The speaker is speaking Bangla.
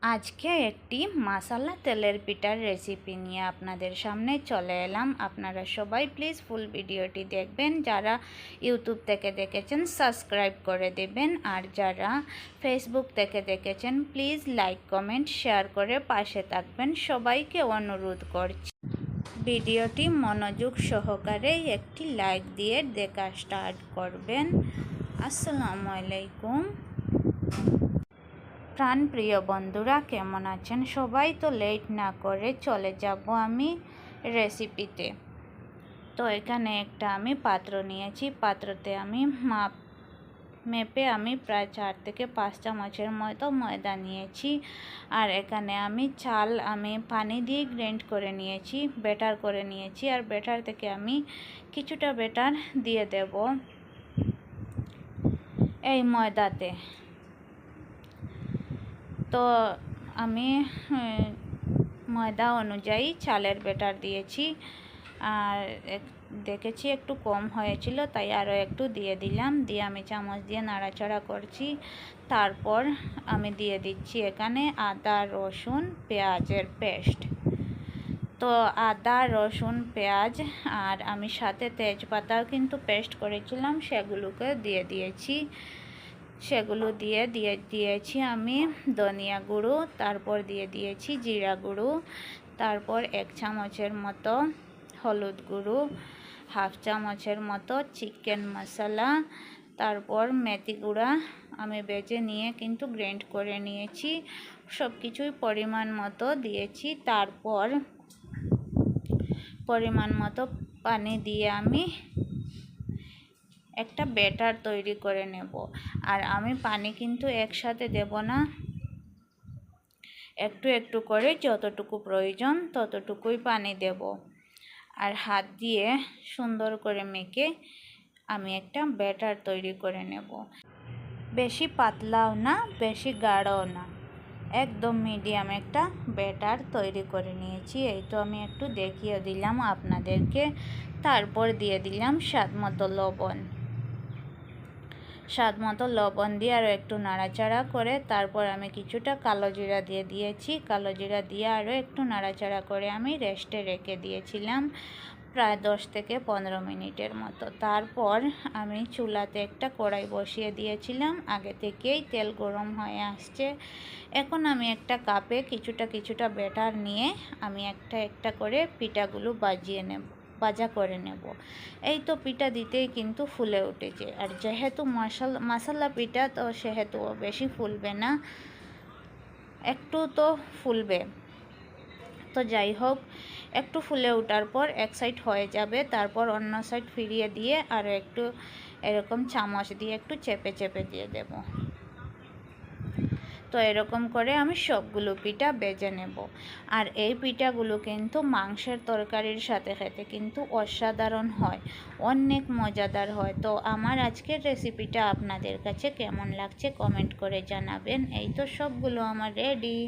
আজকে একটি মাসালা তেলের পিঠার রেসিপি নিয়ে আপনাদের সামনে চলে এলাম। আপনারা সবাই প্লিজ ফুল ভিডিওটি দেখবেন। যারা ইউটিউব থেকে দেখেছেন সাবস্ক্রাইব করে দেবেন, আর যারা ফেসবুক থেকে দেখেছেন প্লিজ লাইক কমেন্ট শেয়ার করে পাশে থাকবেন, সবাইকে অনুরোধ করছি। ভিডিওটি মনোযোগ সহকারে একটি লাইক দিয়ে দেখা স্টার্ট করবেন। আসসালামু আলাইকুম। প্রাণপ্রিয় বন্ধুরা, কেমন আছেন সবাই? তো লেট না করে চলে যাব আমি রেসিপিতে। তো এখানে একটা আমি পাত্র নিয়েছি, পাত্রতে আমি মেপে আমি প্রায় 4 থেকে 5 চামচের মতো ময়দা নিয়েছি। আর এখানে আমি চাল পানি দিয়ে গ্রাইন্ড করে নিয়েছি, ব্যাটার করে নিয়েছি। আর ব্যাটার থেকে আমি কিছুটা ব্যাটার দিয়ে দেব এই ময়দাতে। তো আমি ময়দা অনুযায়ী চালের ব্যাটার দিয়েছি, আর দেখেছি একটু কম হয়েছিল, তাই আরও একটু দিয়ে দিলাম। দিয়ে আমি চামচ দিয়ে নাড়াচাড়া করছি। তারপর আমি দিয়ে দিচ্ছি এখানে আদা রসুন পেঁয়াজের পেস্ট। তো আদা রসুন পেঁয়াজ আর আমি সাথে তেজপাতাও কিন্তু পেস্ট করেছিলাম, সেগুলোকে দিয়ে দিয়েছি। সেগুলো দিয়েছি আমি ধনিয়া গুঁড়ো, তারপর দিয়ে দিয়েছি জিরা গুঁড়ো, তারপর 1 চামচের মতো হলুদ গুঁড়ো, 1/2 চামচের মতো চিকেন মশলা, তারপর মেথি গুঁড়া আমি বেজে নিয়ে কিন্তু গ্রাইন্ড করে নিয়েছি। সব কিছুই পরিমাণ মতো দিয়েছি। তারপর পরিমাণ মতো পানি দিয়ে আমি একটা ব্যাটার তৈরি করে নেব। আর আমি পানি কিন্তু একসাথে দেব না, একটু একটু করে যতটুকু প্রয়োজন ততটুকুই পানি দেব। আর হাত দিয়ে সুন্দর করে মেখে আমি একটা ব্যাটার তৈরি করে নেব। বেশি পাতলাও না, বেশি গাঢ়ও না, একদম মিডিয়াম একটা ব্যাটার তৈরি করে নিয়েছি। এই তো আমি একটু দেখিয়ে দিলাম আপনাদেরকে। তারপর দিয়ে দিলাম স্বাদ মতো লবণ দিয়ে আরও একটু নাড়াচাড়া করে তারপর আমি কিছুটা কালো জিরা দিয়ে দিয়েছি। কালো জিরা দিয়ে আরও একটু নাড়াচাড়া করে আমি রেস্টে রেখে দিয়েছিলাম প্রায় 10 থেকে 15 মিনিটের মতো। তারপর আমি চুলাতে একটা কড়াই বসিয়ে দিয়েছিলাম, আগে থেকেই তেল গরম হয়ে আসছে। এখন আমি একটা কাপে কিছুটা ব্যাটার নিয়ে আমি একটা করে পিঠাগুলো ভাজা করে নেব। এই তো পিঠা দিতেই কিন্তু ফুলে উঠেছে। আর যেহেতু মশলা পিঠা, তো সেহেতু বেশি ফুলবে না, একটু তো ফুলবে। তো যাই হোক, একটু ফুলে ওঠার পর এক সাইড হয়ে যাবে, তারপর অন্য সাইড ফিরিয়ে দিয়ে আরও একটু এরকম চামচ দিয়ে একটু চেপে দিয়ে দেব। তো এরকম করে আমি সবগুলো পিঠা বেজে নেব। আর এই পিঠাগুলো কিন্তু মাংসের তরকারির সাথে খেতে কিন্তু অসাধারণ হয়, অনেক মজাদার হয়। তো আমার আজকের রেসিপিটা আপনাদের কাছে কেমন লাগছে কমেন্ট করে জানাবেন। এই তো সবগুলো আমার রেডি।